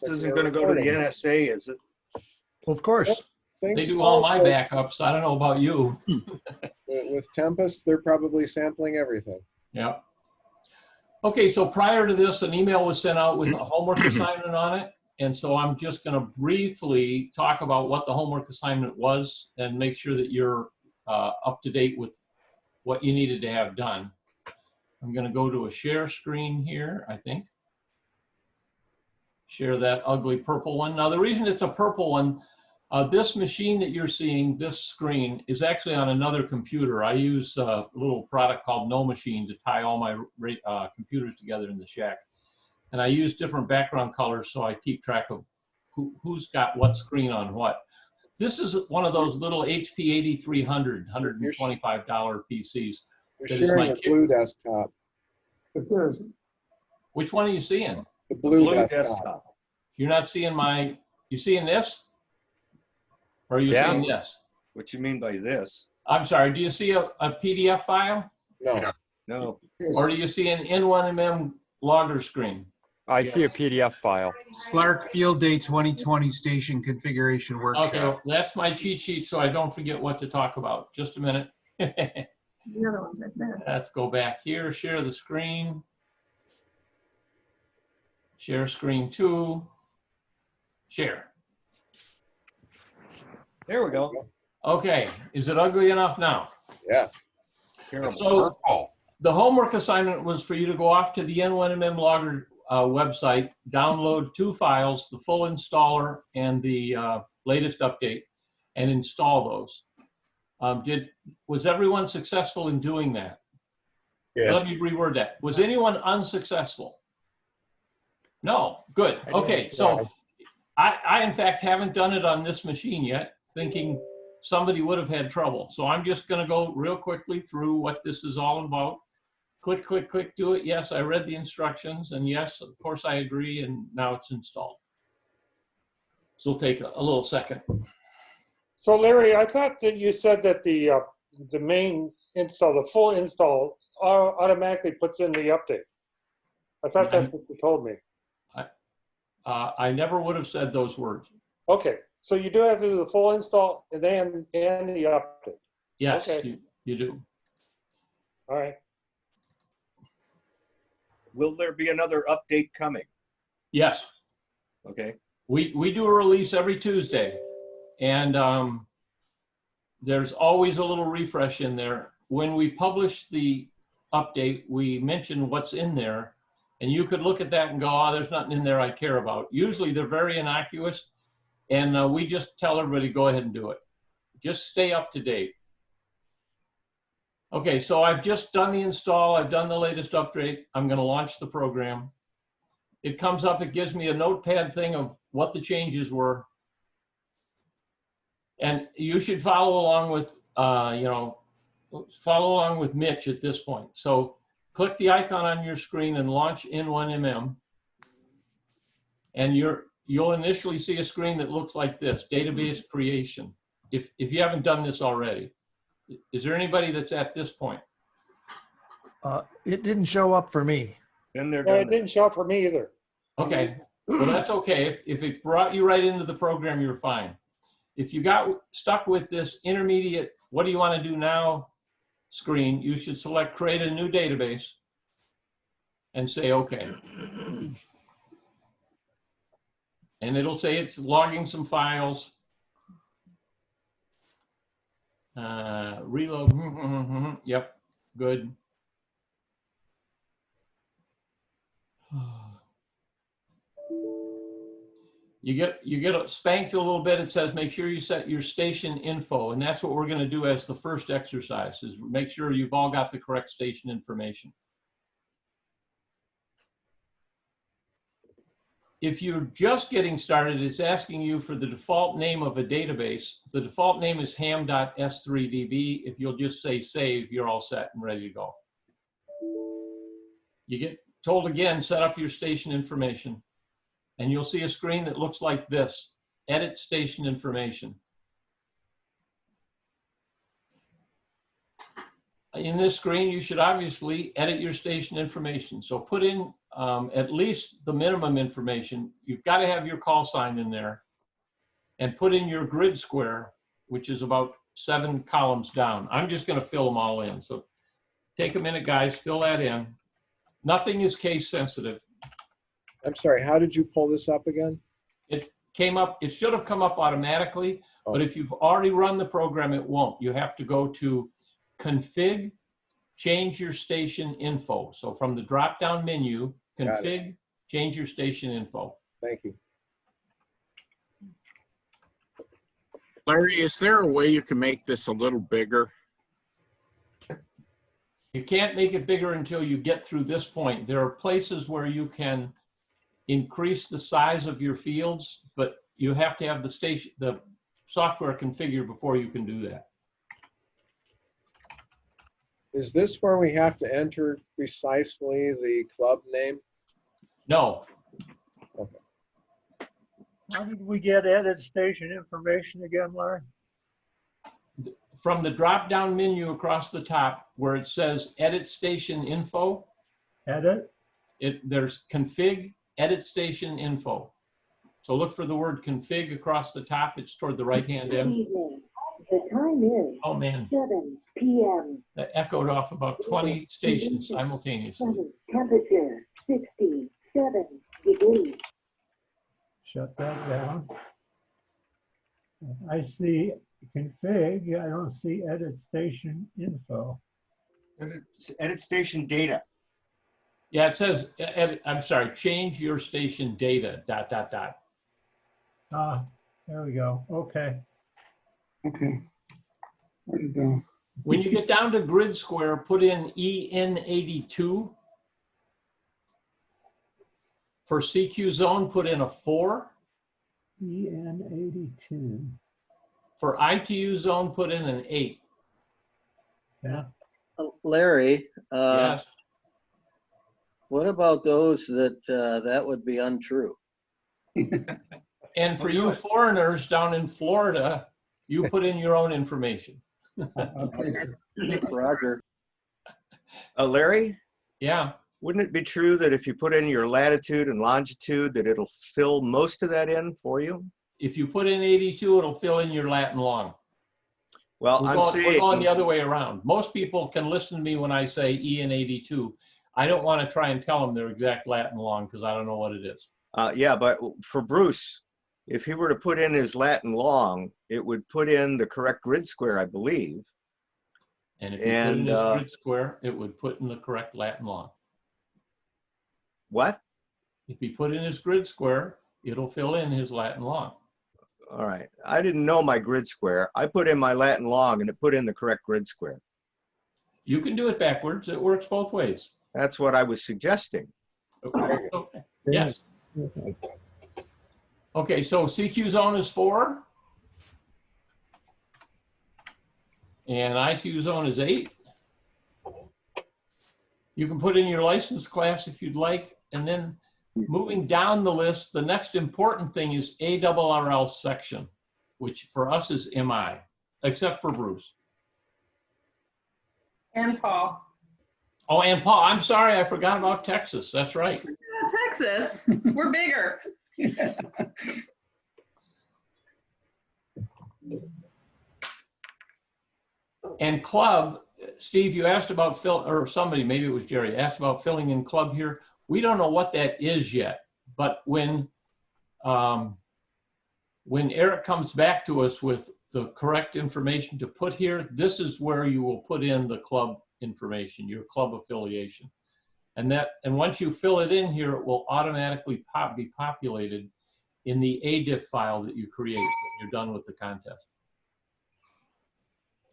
This isn't going to go to the NSA, is it? Well, of course. They do all my backups. I don't know about you. With Tempest, they're probably sampling everything. Yeah. Okay, so prior to this, an email was sent out with a homework assignment on it. And so I'm just going to briefly talk about what the homework assignment was and make sure that you're up to date with what you needed to have done. I'm going to go to a share screen here, I think. Share that ugly purple one. Now, the reason it's a purple one, this machine that you're seeing, this screen, is actually on another computer. I use a little product called No Machine to tie all my computers together in the shack. And I use different background colors so I keep track of who's got what screen on what. This is one of those little HP 8300, $125 PCs. You're sharing a blue desktop. Which one are you seeing? The blue desktop. You're not seeing my, you seeing this? Or are you seeing this? What you mean by this? I'm sorry, do you see a PDF file? No. No. Or do you see an N1MM logger screen? I see a PDF file. SLAARC Field Day 2020 Station Configuration Workshop. Okay, well, that's my cheat sheet so I don't forget what to talk about. Just a minute. The other one's right there. Let's go back here, share the screen. Share screen 2. Share. There we go. Okay, is it ugly enough now? Yes. Terrible. So the homework assignment was for you to go off to the N1MM logger website, download 2 files, the full installer and the latest update, and install those. Was everyone successful in doing that? Yeah. Let me reword that. Was anyone unsuccessful? No. Good. Okay. So I in fact haven't done it on this machine yet, thinking somebody would have had trouble. So I'm just going to go real quickly through what this is all about. Click, click, click, do it. Yes, I read the instructions, and yes, of course I agree, and now it's installed. So it'll take a little second. So Larry, I thought that you said that the main install, the full install, automatically puts in the update. I thought that's what you told me. I never would have said those words. Okay, so you do have to do the full install and then the update. Yes, Okay. you do. All right. Will there be another update coming? Yes. Okay. We do a release every Tuesday, and there's always a little refresh in there. When we publish the update, we mention what's in there, and you could look at that and go, oh, there's nothing in there I care about. Usually they're very innocuous, and we just tell everybody, go ahead and do it. Just stay up to date. Okay, so I've just done the install. I've done the latest update. I'm going to launch the program. It comes up, it gives me a notepad thing of what the changes were. And you should follow along with, follow along with Mitch at this point. So click the icon on your screen and launch N1MM. And you'll initially see a screen that looks like this, database creation, if you haven't done this already. Is there anybody that's at this point? It didn't show up for me. Then they're No, done. it didn't show up for me either. Okay, well, that's okay. If it brought you right into the program, you're fine. If you got stuck with this intermediate, what do you want to do now screen, you should select create a new database and say okay. And it'll say it's logging some files. Reload, yep, good. You get spanked a little bit. It says make sure you set your station info, and that's what we're going to do as the first exercise, is make sure you've all got the correct station information. If you're just getting started, it's asking you for the default name of a database. The default name is ham.s3db. If you'll just say save, you're all set and ready to go. You get told again, set up your station information. And you'll see a screen that looks like this, edit station information. In this screen, you should obviously edit your station information. So put in at least the minimum information. You've got to have your call sign in there and put in your grid square, which is about 7 columns down. I'm just going to fill them all in. So take a minute, guys, fill that in. Nothing is case sensitive. I'm sorry, how did you pull this up again? It came up, it should have come up automatically, but if you've already run the program, it won't. You have to go to config, change your station info. So from the drop-down menu, config, change your station info. Thank you. Larry, is there a way you can make this a little bigger? You can't make it bigger until you get through this point. There are places where you can increase the size of your fields, but you have to have the software configured before you can do that. Is this where we have to enter precisely the club name? No, How did we get edit station information again, Larry? from the drop-down menu across the top where it says edit station info, Edit? there's config, edit station info. So look for the word config across the top. It's toward the right-hand end. Evening. The time is Oh man, 7 p.m. that echoed off about 20 stations simultaneously. Temperature 67 degrees. Shut that down. I see config, I don't see edit station info. Edit station data. Yeah, it says, I'm sorry, change your station data, ... Ah, there we go, okay. Okay. Where to go? When you get down to grid square, put in EN82. For CQ zone, put in a 4. EN82. For ITU zone, put in an 8. Yeah. Larry, Yes. what about those that would be untrue? And for you foreigners down in Florida, you put in your own information. Okay. Roger. Larry, Yeah. wouldn't it be true that if you put in your latitude and longitude that it'll fill most of that in for you? If you put in 82, it'll fill in your Latin long. Well, We're going the other way around. Most people can listen to me when I say EN82. I don't want to try and tell them their exact Latin long because I don't know what it is. yeah, but for Bruce, if he were to put in his Latin long, it would put in the correct grid square, I believe. And if you put in this grid square, it would put in the correct Latin long. What? If he put in his grid square, it'll fill in his Latin long. All right. I didn't know my grid square. I put in my Latin long and it put in the correct grid square. You can do it backwards. It works both ways. That's what I was suggesting. Okay. Yes. Okay, so CQ zone is 4. And ITU zone is 8. You can put in your license class if you'd like. And then moving down the list, the next important thing is ARRL section, which for us is MI, except for Bruce. And Paul. Oh, and Paul, I'm sorry, I forgot about Texas. That's right. Texas, we're bigger. And club, Steve, you asked about or somebody, maybe it was Jerry, asked about filling in club here. We don't know what that is yet, but when Eric comes back to us with the correct information to put here, this is where you will put in the club information, your club affiliation. And once you fill it in here, it will automatically be populated in the ADIF file that you create when you're done with the contest.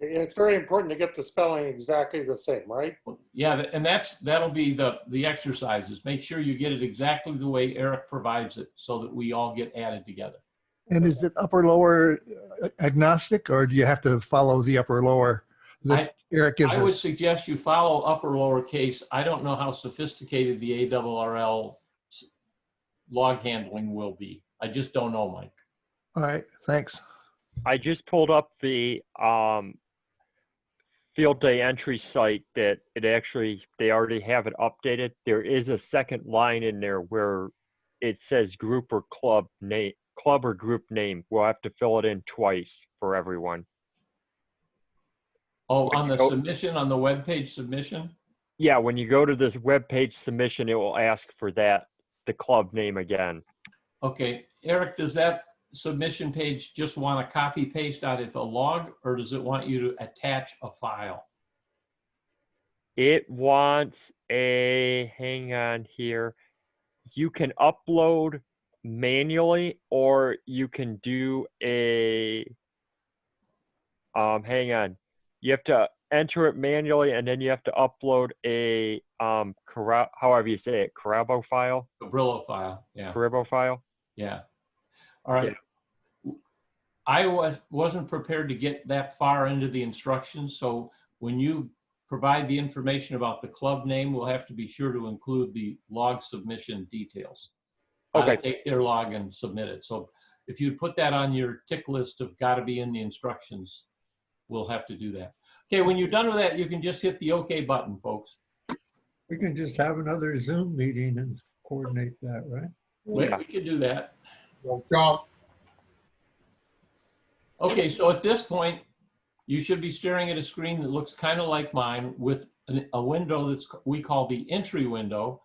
Yeah, it's very important to get the spelling exactly the same, right? Yeah, and that'll be the exercises. Make sure you get it exactly the way Eric provides it so that we all get added together. And is it upper lower agnostic, or do you have to follow the upper lower that Eric gives us? I would suggest you follow upper lowercase. I don't know how sophisticated the ARRL log handling will be. I just don't know, Mike. All right, thanks. I just pulled up the field day entry site that they already have it updated. There is a second line in there where it says group or club name, club or group name. We'll have to fill it in twice for everyone. Oh, on the submission, on the web page submission? Yeah, when you go to this web page submission, it will ask for the club name again. Okay, Eric, does that submission page just want to copy paste out of a log, or does it want you to attach a file? It wants hang on here. You can upload manually, or you can do hang on. You have to enter it manually, and then you have to upload a however you say it, Carabo file. Cabrillo file, yeah. Carabo file. Yeah. All right. Yeah. I wasn't prepared to get that far into the instructions, so when you provide the information about the club name, we'll have to be sure to include the log submission details. Okay. Take their log and submit it. So if you put that on your tick list of got to be in the instructions, we'll have to do that. Okay, when you're done with that, you can just hit the OK button, folks. We can just have another Zoom meeting and coordinate that, right? We can do that. Well, John, Okay, so at this point, you should be staring at a screen that looks kind of like mine with a window that's we call the entry window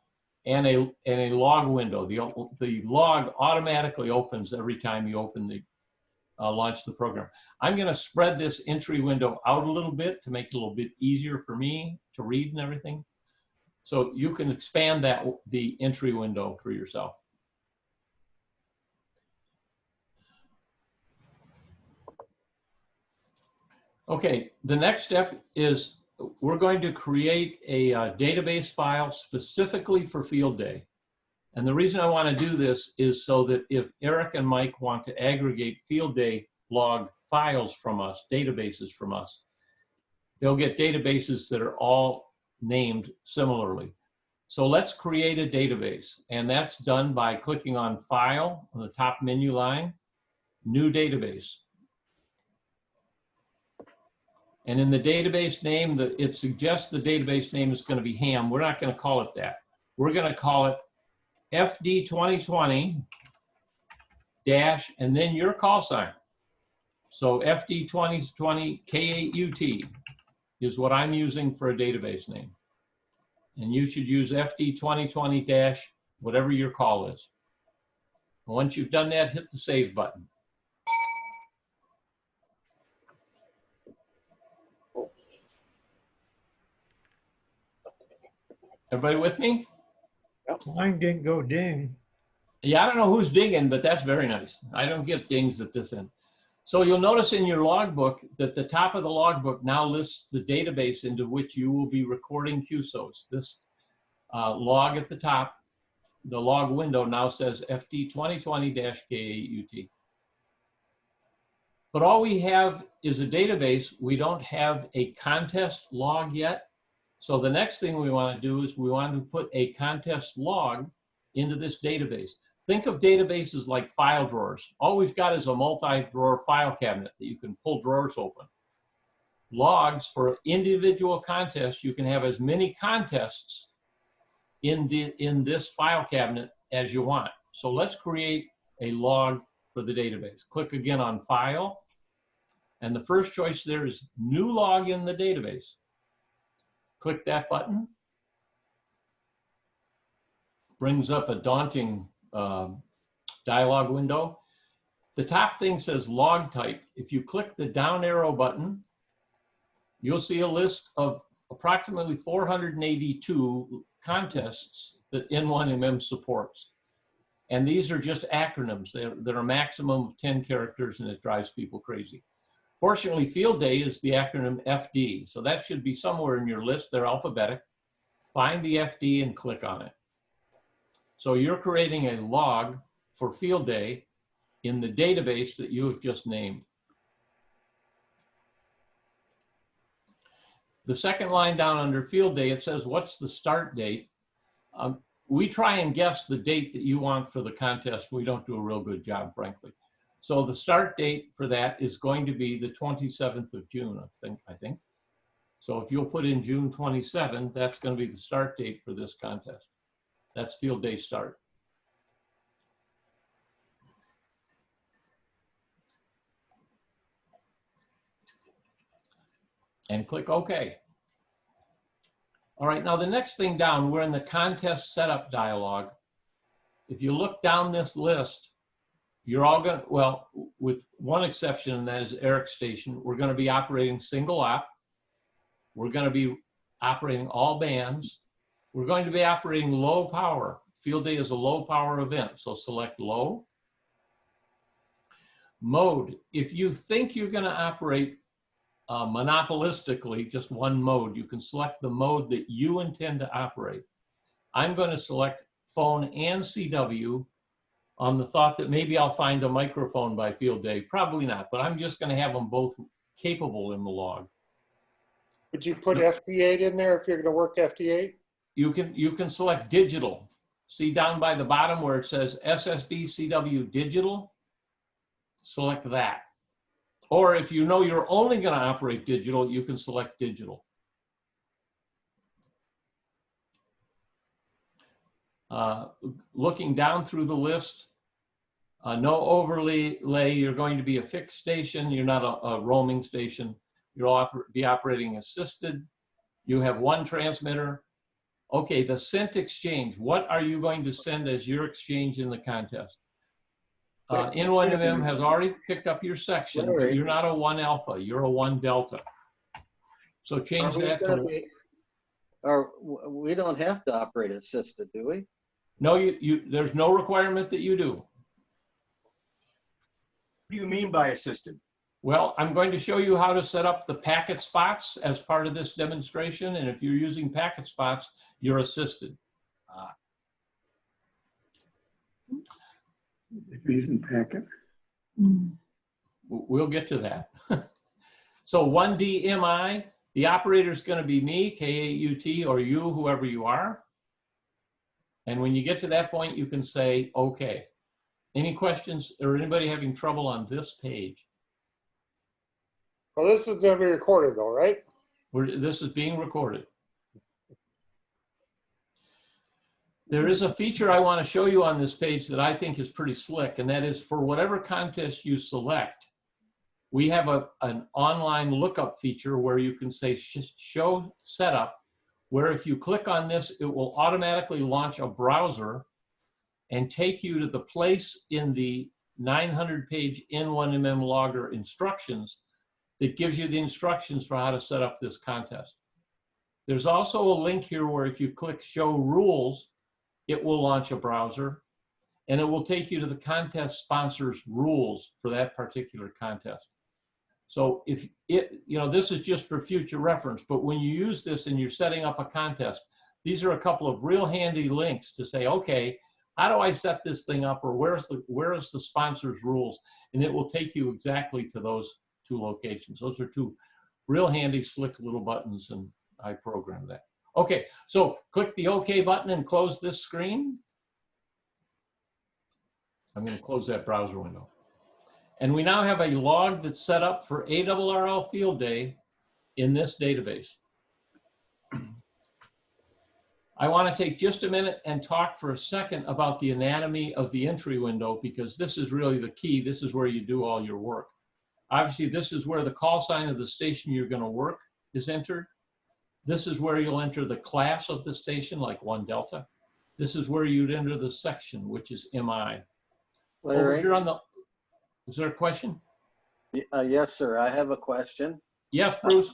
and a log window. The log automatically opens every time you open the launch the program. I'm going to spread this entry window out a little bit to make it a little bit easier for me to read and everything. So you can expand the entry window for yourself. Okay, the next step is we're going to create a database file specifically for field day. And the reason I want to do this is so that if Eric and Mike want to aggregate field day log files from us, databases from us, they'll get databases that are all named similarly. So let's create a database, and that's done by clicking on File on the top menu line, New Database. And in the database name, it suggests the database name is going to be ham. We're not going to call it that. We're going to call it FD 2020 dash, and then your call sign. So FD 2020 K8UT is what I'm using for a database name. And you should use FD 2020 dash, whatever your call is. Once you've done that, hit the save button. Everybody with me? Mine didn't go ding. Yeah, I don't know who's digging, but that's very nice. I don't get dings at this end. So you'll notice in your logbook that the top of the logbook now lists the database into which you will be recording QSOs. This log at the top, the log window now says FD 2020-K8UT. But all we have is a database. We don't have a contest log yet. So the next thing we want to do is we want to put a contest log into this database. Think of databases like file drawers. All we've got is a multi-drawer file cabinet that you can pull drawers open. Logs for individual contests, you can have as many contests in this file cabinet as you want. So let's create a log for the database. Click again on File, and the first choice there is New Log in the Database. Click that button. Brings up a daunting dialog window. The top thing says log type. If you click the down arrow button, you'll see a list of approximately 482 contests that N1MM supports. And these are just acronyms. They're a maximum of 10 characters, and it drives people crazy. Fortunately, field day is the acronym FD. So that should be somewhere in your list. They're alphabetic. Find the FD and click on it. So you're creating a log for field day in the database that you have just named. The second line down under field day, it says, what's the start date? We try and guess the date that you want for the contest. We don't do a real good job, frankly. So the start date for that is going to be the 27th of June, I think. So if you'll put in June 27, that's going to be the start date for this contest. That's field day start. And click OK. All right, now the next thing down, we're in the contest setup dialog. If you look down this list, you're all going to, well, with one exception, and that is Eric Station, we're going to be operating single op. We're going to be operating all bands. We're going to be operating low power. Field day is a low power event, so select low. Mode, if you think you're going to operate monopolistically, just one mode, you can select the mode that you intend to operate. I'm going to select phone and CW on the thought that maybe I'll find a microphone by field day. Probably not, but I'm just going to have them both capable in the log. Would you put FT8 in there if you're going to work FT8? You can select digital. See down by the bottom where it says SSB CW digital, select that. Or if you know you're only going to operate digital, you can select digital. Looking down through the list, no overlay, you're going to be a fixed station, you're not a roaming station. You'll be operating assisted. You have one transmitter. Okay, the sent exchange. What are you going to send as your exchange in the contest? N1MM has already picked up your section, but you're not a 1 alpha, you're a 1 delta. So change that to... Or we don't have to operate assisted, do we? No, there's no requirement that you do. What do you mean by assisted? Well, I'm going to show you how to set up the packet spots as part of this demonstration. And if you're using packet spots, you're assisted. If you're using packet. We'll get to that. So 1DMI, the operator is going to be me, K8UT, or you, whoever you are. And when you get to that point, you can say, okay. Any questions or anybody having trouble on this page? Well, this is going to be recorded though, right? This is being recorded. There is a feature I want to show you on this page that I think is pretty slick, and that is for whatever contest you select, we have an online lookup feature where you can say show setup, where if you click on this, it will automatically launch a browser and take you to the place in the 900-page N1MM logger instructions that gives you the instructions for how to set up this contest. There's also a link here where if you click show rules, it will launch a browser and it will take you to the contest sponsor's rules for that particular contest. So if this is just for future reference, but when you use this and you're setting up a contest, these are a couple of real handy links to say, okay, how do I set this thing up, or where is the sponsor's rules? And it will take you exactly to those two locations. Those are two real handy, slick little buttons, and I programmed that. Okay, so click the OK button and close this screen. I'm going to close that browser window. And we now have a log that's set up for ARRL field day in this database. I want to take just a minute and talk for a second about the anatomy of the entry window, because this is really the key. This is where you do all your work. Obviously, this is where the call sign of the station you're going to work is entered. This is where you'll enter the class of the station, like 1 Delta. This is where you'd enter the section, which is MI. Over here on the, is there a question? Yes, sir. I have a question. Yes, Bruce.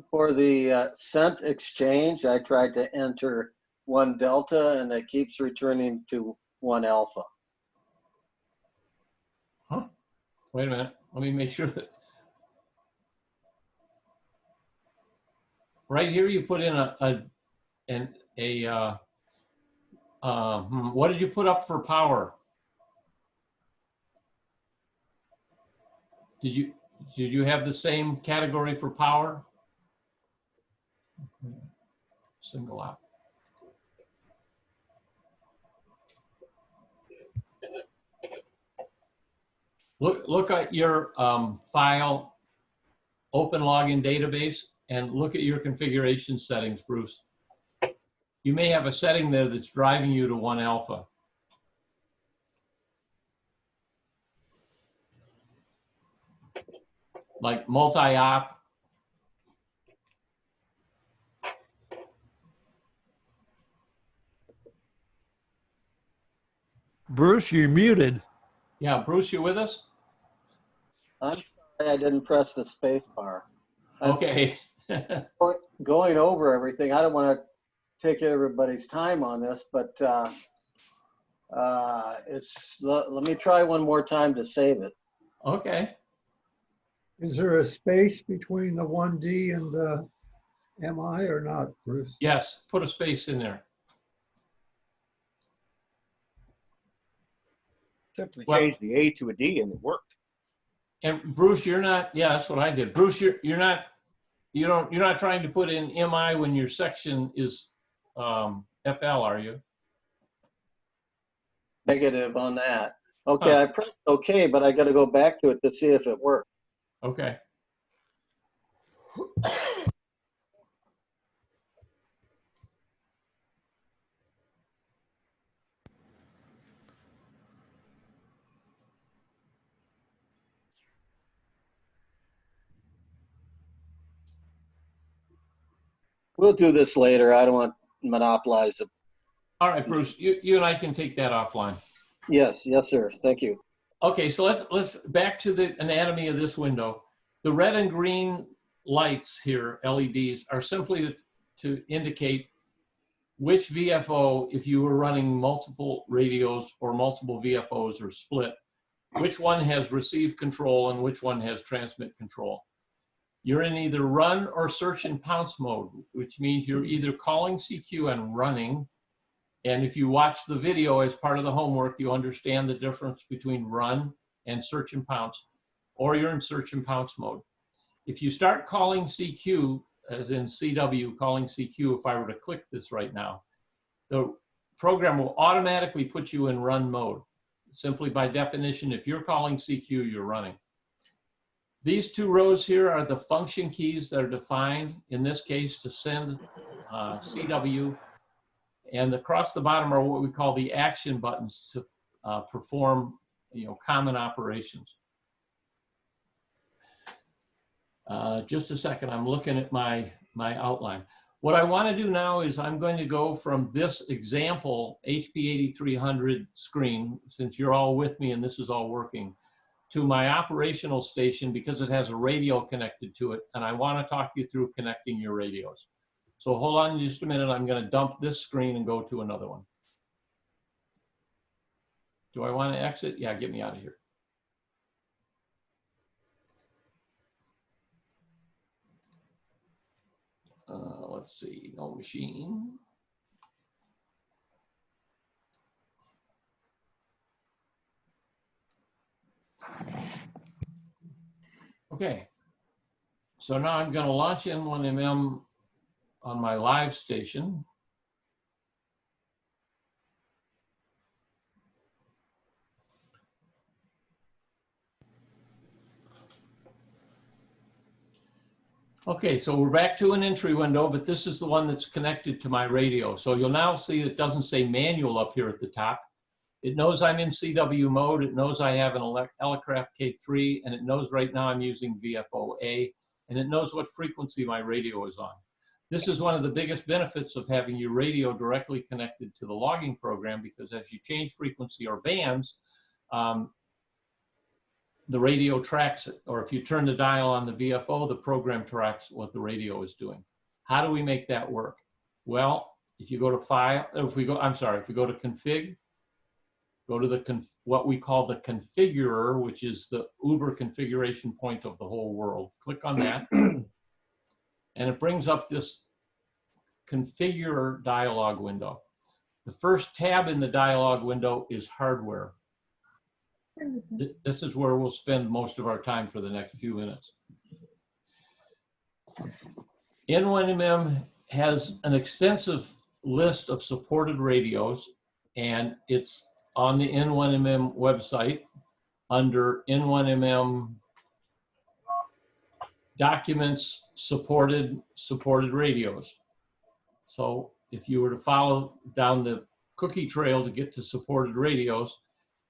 For the sent exchange, I tried to enter 1 Delta and it keeps returning to 1 Alpha. Huh? Wait a minute. Let me make sure that. Right here, you put in what did you put up for power? Did you have the same category for power? Single out. Look at your file, open login database, and look at your configuration settings, Bruce. You may have a setting there that's driving you to 1 alpha. Like multi-op. Bruce, you're muted. Yeah, Bruce, you with us? I'm sorry I didn't press the space bar. Okay. Going over everything, I don't want to take everybody's time on this, but let me try one more time to save it. Okay. Is there a space between the 1D and the MI or not, Bruce? Yes, put a space in there. Simply Well- change the A to a D and it worked. And Bruce, you're not, yeah, that's what I did. Bruce, you're not trying to put in MI when your section is FL, are you? Negative on that. Okay, Huh. I pressed OK, but I got to go back to it to see if it worked. Okay. We'll do this later. I don't want to monopolize it. All right, Bruce, you and I can take that offline. Yes, yes, sir. Thank you. Okay, so let's back to the anatomy of this window. The red and green lights here, LEDs, are simply to indicate which VFO, if you were running multiple radios or multiple VFOs or split, which one has receive control and which one has transmit control. You're in either run or search and pounce mode, which means you're either calling CQ and running. And if you watch the video as part of the homework, you understand the difference between run and search and pounce, or you're in search and pounce mode. If you start calling CQ, as in CW calling CQ, if I were to click this right now, the program will automatically put you in run mode. Simply by definition, if you're calling CQ, you're running. These two rows here are the function keys that are defined, in this case, to send CW. And across the bottom are what we call the action buttons to perform, common operations. Just a second, I'm looking at my outline. What I want to do now is I'm going to go from this example HP 8300 screen, since you're all with me and this is all working, to my operational station because it has a radio connected to it, and I want to talk you through connecting your radios. So hold on just a minute. I'm going to dump this screen and go to another one. Do I want to exit? Yeah, get me out of here. Let's see, no machine. Okay, so now I'm going to launch N1MM on my live station. Okay, so we're back to an entry window, but this is the one that's connected to my radio. So you'll now see it doesn't say manual up here at the top. It knows I'm in CW mode. It knows I have an Elecraft K3, and it knows right now I'm using VFO-A, and it knows what frequency my radio is on. This is one of the biggest benefits of having your radio directly connected to the logging program, because as you change frequency or bands, the radio tracks it. Or if you turn the dial on the VFO, the program tracks what the radio is doing. How do we make that work? Well, if you go to file, if we go to config, go to what we call the configurer, which is the Uber configuration point of the whole world. Click on that, and it brings up this configurer dialog window. The first tab in the dialog window is hardware. This is where we'll spend most of our time for the next few minutes. N1MM has an extensive list of supported radios, and it's on the N1MM website under N1MM documents supported radios. So if you were to follow down the cookie trail to get to supported radios,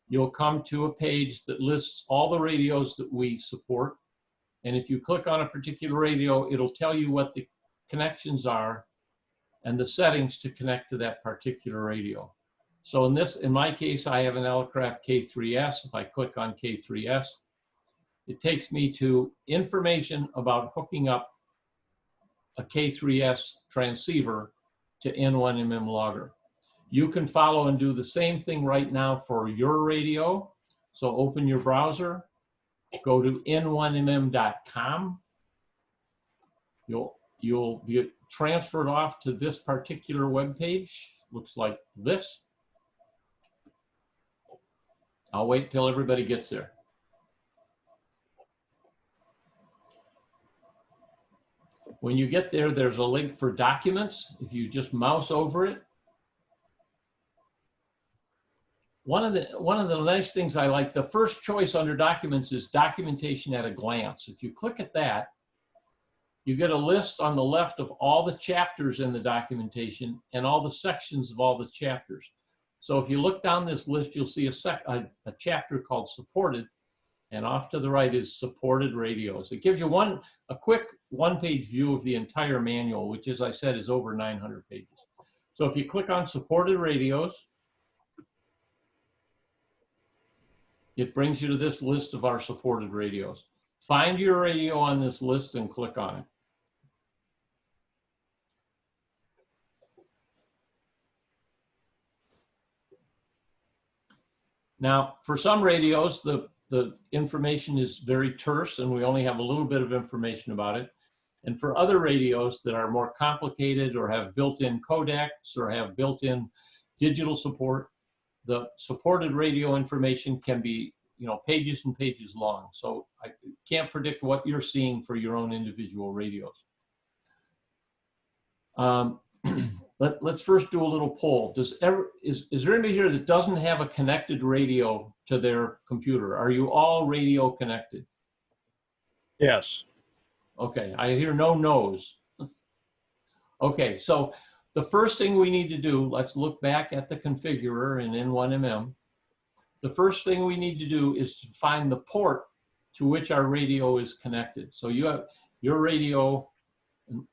you'll come to a page that lists all the radios that we support. And if you click on a particular radio, it'll tell you what the connections are and the settings to connect to that particular radio. So in my case, I have an Elecraft K3S. If I click on K3S, it takes me to information about hooking up a K3S transceiver to N1MM logger. You can follow and do the same thing right now for your radio. So open your browser, go to n1mm.com. You'll be transferred off to this particular web page. Looks like this. I'll wait till everybody gets there. When you get there, there's a link for documents. If you just mouse over it. One of the nice things I like, the first choice under documents is documentation at a glance. If you click at that, you get a list on the left of all the chapters in the documentation and all the sections of all the chapters. So if you look down this list, you'll see a chapter called supported, and off to the right is supported radios. It gives you a quick one-page view of the entire manual, which, as I said, is over 900 pages. So if you click on supported radios, it brings you to this list of our supported radios. Find your radio on this list and click on it. Now, for some radios, the information is very terse and we only have a little bit of information about it. And for other radios that are more complicated or have built-in codecs or have built-in digital support, the supported radio information can be, pages and pages long. So I can't predict what you're seeing for your own individual radios. Let's first do a little poll. Is there anybody here that doesn't have a connected radio to their computer? Are you all radio connected? Yes. Okay, I hear no no's. Okay, so the first thing we need to do, let's look back at the configurer in N1MM. The first thing we need to do is to find the port to which our radio is connected. So you have your radio,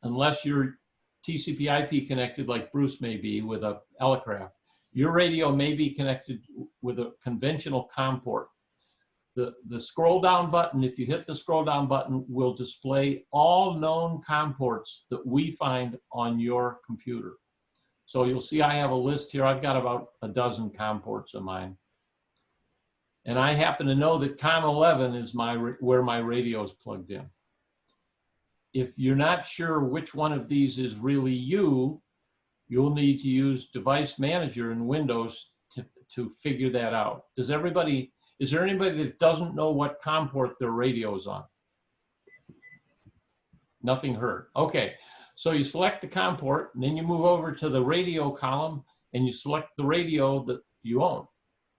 unless you're TCP/IP connected like Bruce may be with a Elecraft, your radio may be connected with a conventional COM port. The scroll down button, if you hit the scroll down button, will display all known COM ports that we find on your computer. So you'll see I have a list here. I've got about a dozen COM ports of mine. And I happen to know that COM 11 is where my radio is plugged in. If you're not sure which one of these is really you'll need to use Device Manager in Windows to figure that out. Is there anybody that doesn't know what COM port their radio is on? Nothing heard. Okay, so you select the COM port, and then you move over to the radio column, and you select the radio that you own.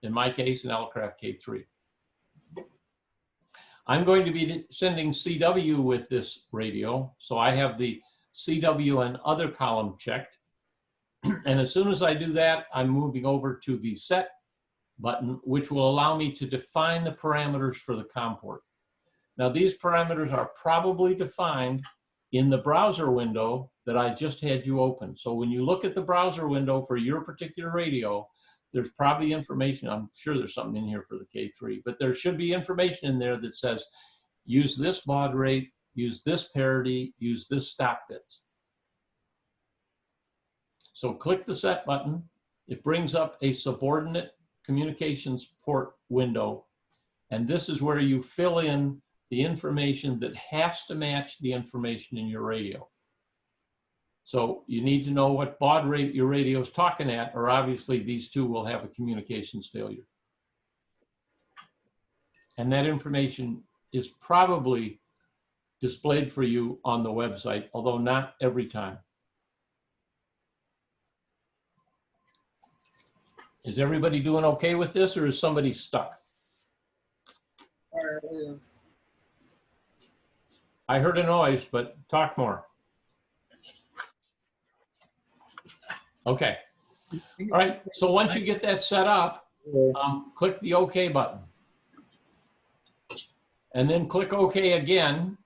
In my case, an Elecraft K3. I'm going to be sending CW with this radio, so I have the CW and other column checked. And as soon as I do that, I'm moving over to the Set button, which will allow me to define the parameters for the COM port. Now, these parameters are probably defined in the browser window that I just had you open. So when you look at the browser window for your particular radio, there's probably information. I'm sure there's something in here for the K3, but there should be information in there that says, use this baud rate, use this parity, use this stop bits. So click the Set button. It brings up a subordinate communications port window. And this is where you fill in the information that has to match the information in your radio. So you need to know what baud rate your radio is talking at, or obviously these two will have a communications failure. And that information is probably displayed for you on the website, although not every time. Is everybody doing okay with this, or is somebody stuck? I heard a noise, but talk more. Okay. All right. So once you get that set up, click the OK button. And then click OK again.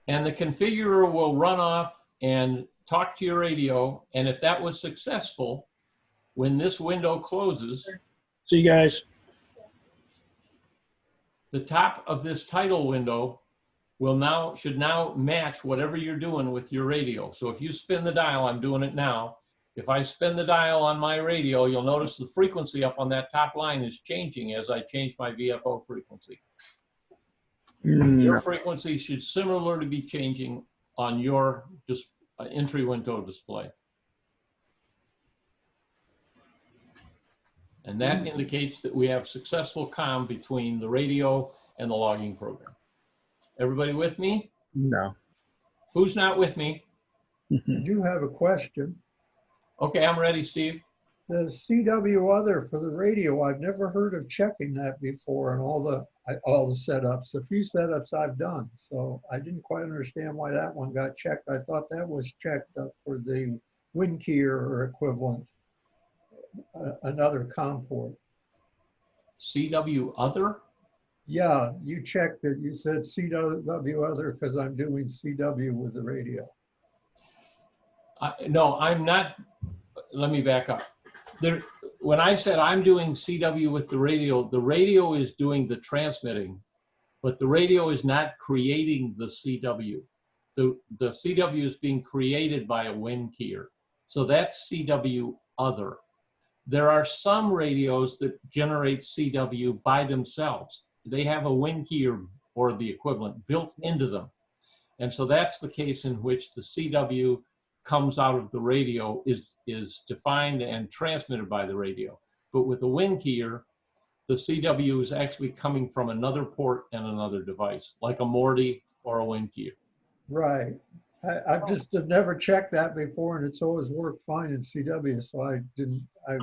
And the configurer will run off and talk to your radio. And if that was successful, when this window closes, See you guys. the top of this title window should now match whatever you're doing with your radio. So if you spin the dial, I'm doing it now. If I spin the dial on my radio, you'll notice the frequency up on that top line is changing as I change my VFO frequency. Your frequency should similarly be changing on your entry window display. And that indicates that we have successful comm between the radio and the logging program. Everybody with me? No. Who's not with me? I do have a question. Okay, I'm ready, Steve. The CW other for the radio, I've never heard of checking that before, and all the setups, a few setups I've done. So I didn't quite understand why that one got checked. I thought that was checked for the WinKeyer or equivalent, another COM port. CW other? Yeah, you checked it. You said CW other because I'm doing CW with the radio. No, I'm not. Let me back up. When I said I'm doing CW with the radio is doing the transmitting, but the radio is not creating the CW. The CW is being created by a WinKeyer. So that's CW other. There are some radios that generate CW by themselves. They have a WinKeyer or the equivalent built into them. And so that's the case in which the CW comes out of the radio, is defined and transmitted by the radio. But with the WinKeyer, the CW is actually coming from another port and another device, like a Morty or a WinKeyer. Right. I've just never checked that before, and it's always worked fine in CW. So I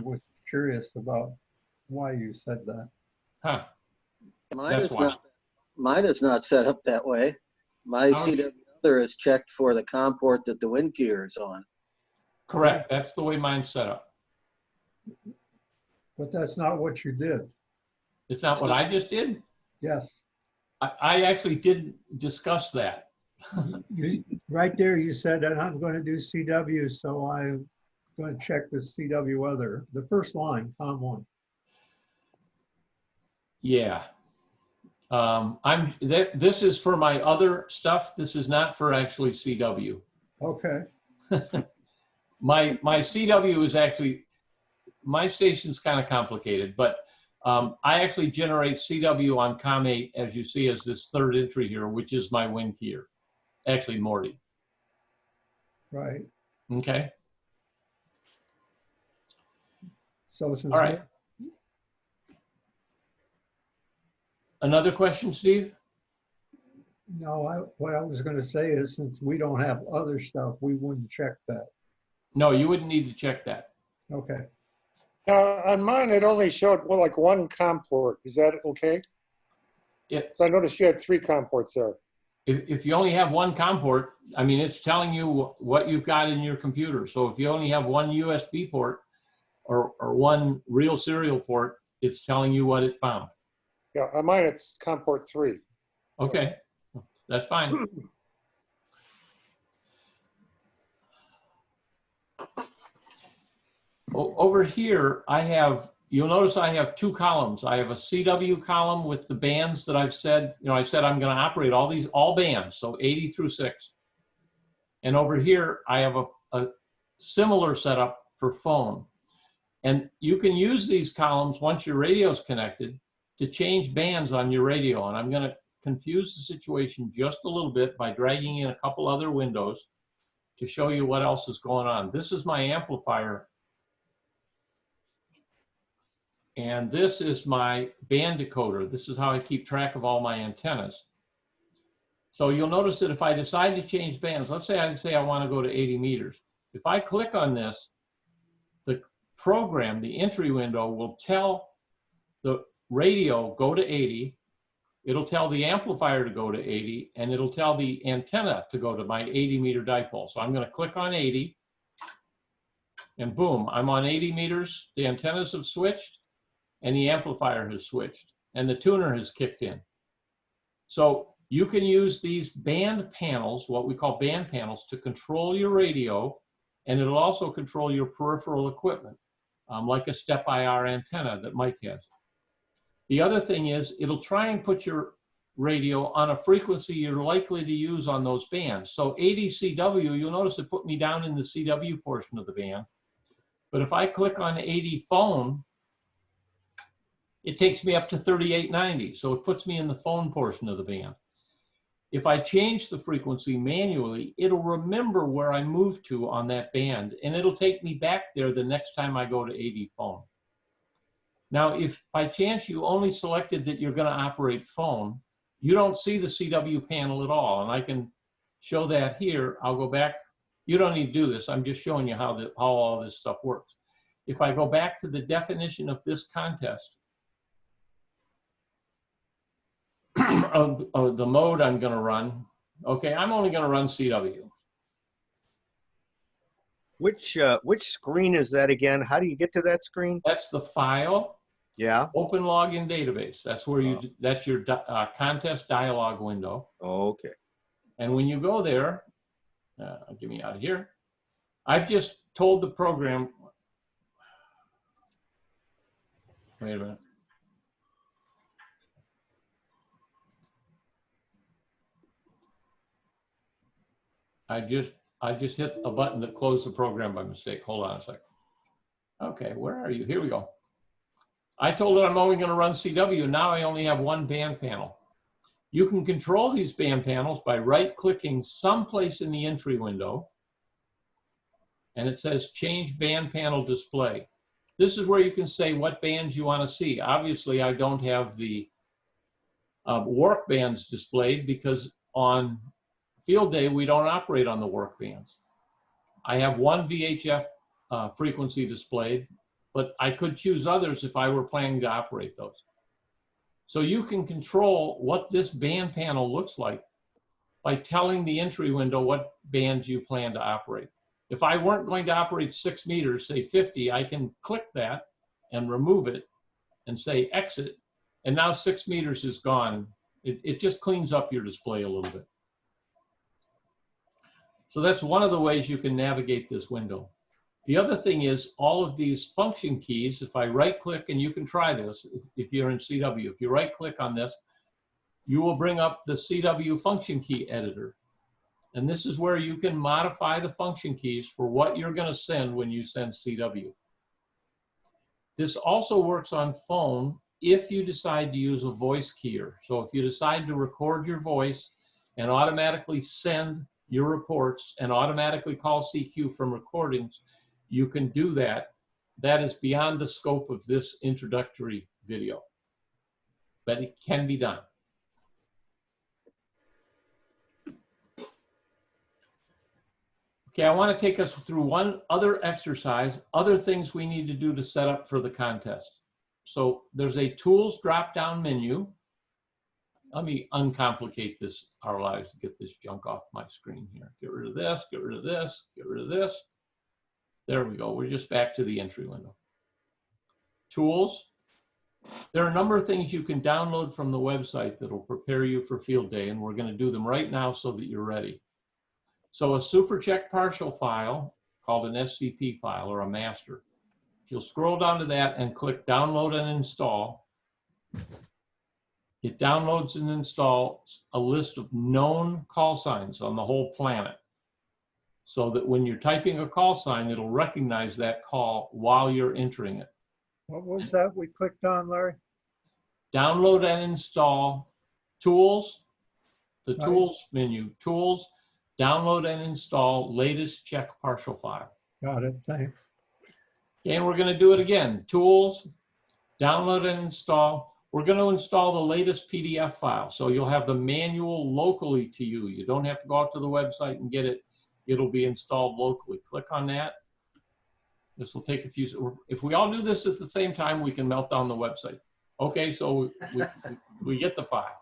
was curious about why you said that. Huh. Mine is not set up that way. My CW other is checked for the COM port that the WinKeyer is on. Correct. That's the way mine's set up. But that's not what you did. It's not what I just did? Yes. I actually didn't discuss that. Right there, you said that I'm going to do CW, so I'm going to check the CW other. The first line, COM 1. Yeah. This is for my other stuff. This is not for actually CW. Okay. My CW is actually, my station's kind of complicated, but I actually generate CW on COM 8, as you see as this third entry here, which is my WinKeyer. Actually, Morty. Right. Okay. So since all right. Another question, Steve? No, what I was going to say is since we don't have other stuff, we wouldn't check that. No, you wouldn't need to check that. Okay. On mine, it only showed like one COM port. Is that okay? Yeah. So I noticed you had 3 COM ports there. If you only have one COM port, I mean, it's telling you what you've got in your computer. So if you only have one USB port or one real serial port, it's telling you what it found. Yeah, on mine, it's COM port 3. Okay, that's fine. Over here, you'll notice I have 2 columns. I have a CW column with the bands that I've said, I said I'm going to operate all bands, so 80 through 6. And over here, I have a similar setup for phone. And you can use these columns once your radio is connected to change bands on your radio. And I'm going to confuse the situation just a little bit by dragging in a couple other windows to show you what else is going on. This is my amplifier. And this is my band decoder. This is how I keep track of all my antennas. So you'll notice that if I decide to change bands, let's say I want to go to 80 meters. If I click on this, the program, the entry window, will tell the radio go to 80, it'll tell the amplifier to go to 80, and it'll tell the antenna to go to my 80-meter dipole. So I'm going to click on 80, and boom, I'm on 80 meters. The antennas have switched, and the amplifier has switched, and the tuner has kicked in. So you can use these band panels, what we call band panels, to control your radio, and it'll also control your peripheral equipment, like a step-IR antenna that Mike has. The other thing is, it'll try and put your radio on a frequency you're likely to use on those bands. So 80 CW, you'll notice it put me down in the CW portion of the band. But if I click on 80 phone, it takes me up to 3890. So it puts me in the phone portion of the band. If I change the frequency manually, it'll remember where I moved to on that band, and it'll take me back there the next time I go to 80 phone. Now, if by chance you only selected that you're going to operate phone, you don't see the CW panel at all. And I can show that here. I'll go back. You don't need to do this. I'm just showing you how all this stuff works. If I go back to the definition of this contest, of the mode I'm going to run, okay, I'm only going to run CW. Which screen is that again? How do you get to that screen? That's the file. Yeah. Open login database. That's where you. That's your contest dialog window. Okay. And when you go there, get me out of here. I've just told the program. Wait a minute. I just hit a button that closed the program by mistake. Hold on a second. Okay, where are you? Here we go. I told it I'm only going to run CW. Now I only have one band panel. You can control these band panels by right-clicking someplace in the entry window, and it says Change Band Panel Display. This is where you can say what bands you want to see. Obviously, I don't have the work bands displayed because on field day, we don't operate on the work bands. I have one VHF frequency displayed, but I could choose others if I were planning to operate those. So you can control what this band panel looks like by telling the entry window what bands you plan to operate. If I weren't going to operate 6 meters, say 50, I can click that and remove it and say exit, and now 6 meters is gone. It just cleans up your display a little bit. So that's one of the ways you can navigate this window. The other thing is all of these function keys, if I right click, and you can try this if you're in CW, if you right click on this, you will bring up the CW function key editor. And this is where you can modify the function keys for what you're going to send when you send CW. This also works on phone if you decide to use a voice keyer. So if you decide to record your voice and automatically send your reports and automatically call CQ from recordings, you can do that. That is beyond the scope of this introductory video, but it can be done. Okay, I want to take us through one other exercise, other things we need to do to set up for the contest. So there's a tools drop-down menu. Let me uncomplicate this, our lives, to get this junk off my screen here. Get rid of this, get rid of this, get rid of this. There we go. We're just back to the entry window. Tools. There are a number of things you can download from the website that will prepare you for field day, and we're going to do them right now so that you're ready. So a SuperCheck partial file called an SCP file or a master. If you'll scroll down to that and click download and install, it downloads and installs a list of known call signs on the whole planet, so that when you're typing a call sign, it'll recognize that call while you're entering it. What was that we clicked on, Larry? Download and install tools, the Right. tools menu, tools, download and install latest check partial file. Got it, thanks. And we're going to do it again. Tools, download and install. We're going to install the latest PDF file. So you'll have the manual locally to you. You don't have to go out to the website and get it. It'll be installed locally. Click on that. This will take a few. If we all do this at the same time, we can melt down the website. Okay, so we get the file.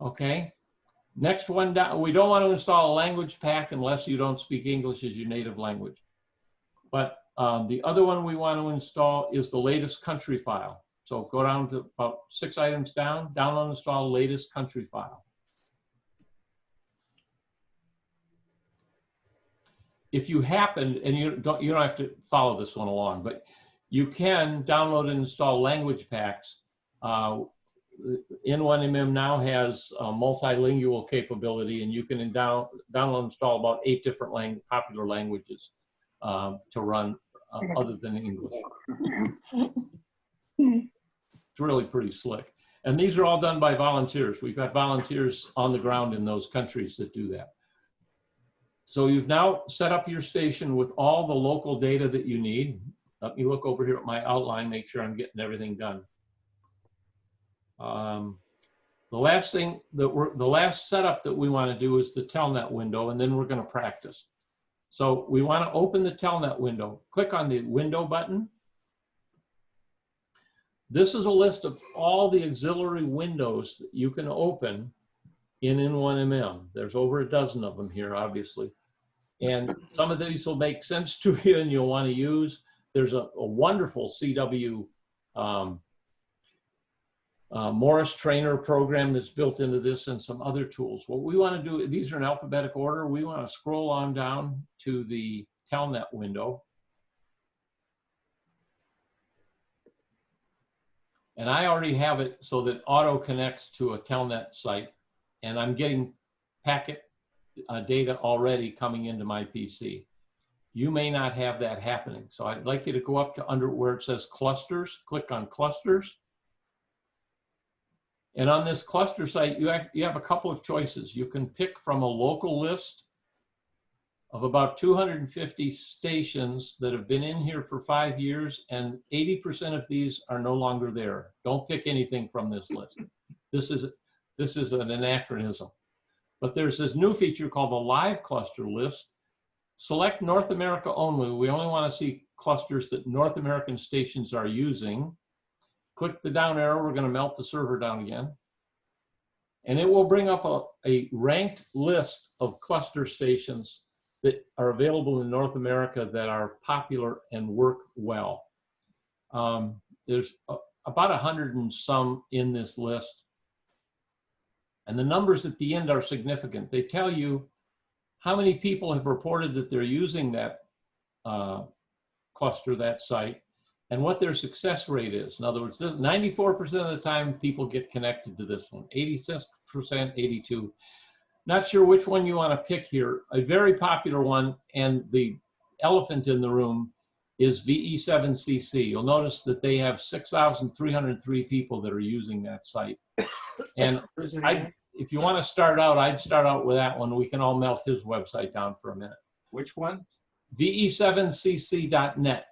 Okay. Next one down, we don't want to install a language pack unless you don't speak English as your native language. But the other one we want to install is the latest country file. So go down to about 6 items down, download and install latest country file. If you happen, and you don't have to follow this one along, but you can download and install language packs. N1MM now has multilingual capability, and you can download and install about 8 different popular languages to run other than English. It's really pretty slick. And these are all done by volunteers. We've got volunteers on the ground in those countries that do that. So you've now set up your station with all the local data that you need. Let me look over here at my outline, make sure I'm getting everything done. The last setup that we want to do is the Telnet window, and then we're going to practice. So we want to open the Telnet window. Click on the window button. This is a list of all the auxiliary windows that you can open in N1MM. There's over a dozen of them here, obviously. And some of these will make sense to you and you'll want to use. There's a wonderful CW Morris Trainer program that's built into this and some other tools. What we want to do, these are in alphabetic order. We want to scroll on down to the Telnet window. And I already have it so that auto connects to a Telnet site, and I'm getting packet data already coming into my PC. You may not have that happening. So I'd like you to go up to under where it says clusters, click on clusters. And on this cluster site, you have a couple of choices. You can pick from a local list of about 250 stations that have been in here for 5 years, and 80% of these are no longer there. Don't pick anything from this list. This is an anachronism. But there's this new feature called the live cluster list. Select North America only. We only want to see clusters that North American stations are using. Click the down arrow. We're going to melt the server down again. And it will bring up a ranked list of cluster stations that are available in North America that are popular and work well. There's about 100 and some in this list. And the numbers at the end are significant. They tell you how many people have reported that they're using that cluster, that site, and what their success rate is. In other words, 94% of the time people get connected to this one, 86%, 82%. Not sure which one you want to pick here. A very popular one, and the elephant in the room, is VE7CC. You'll notice that they have 6,303 people that are using that site. And if you want to start out, I'd start out with that one. We can all melt his website down for a minute. Which one? VE7CC.net.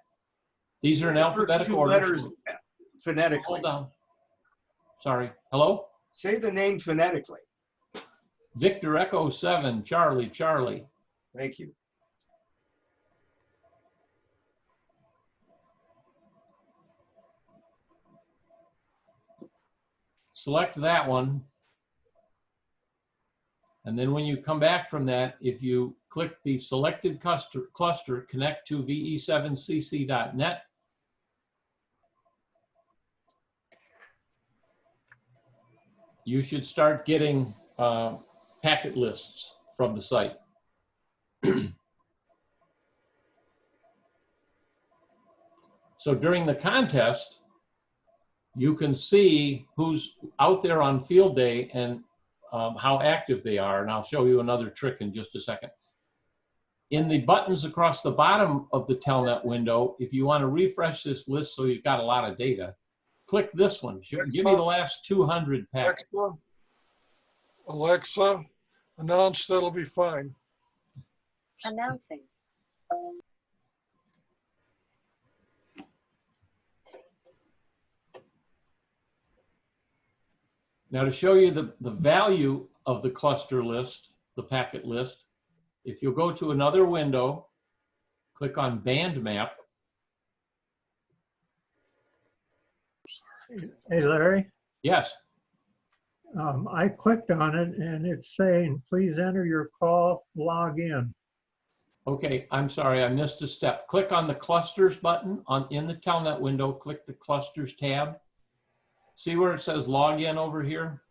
These are in alphabetic order. Letters phonetically. Hold on. Sorry. Hello? Say the name phonetically. Victor Echo 7, Charlie, Charlie. Thank you. Select that one. And then when you come back from that, if you click the selected cluster, connect to VE7CC.net. You should start getting packet lists from the site. So during the contest, you can see who's out there on field day and how active they are. And I'll show you another trick in just a second. In the buttons across the bottom of the Telnet window, if you want to refresh this list so you've got a lot of data, click this one. Give me the last 200 packets. Alexa, announce that'll be fine. Announcing. Now to show you the value of the cluster list, the packet list, if you'll go to another window, click on band map. Hey, Larry, Yes. I clicked on it and it's saying, please enter your call, log in. Okay, I'm sorry, I missed a step. Click on the clusters button in the Telnet window, click the clusters tab. See where it says log in over here?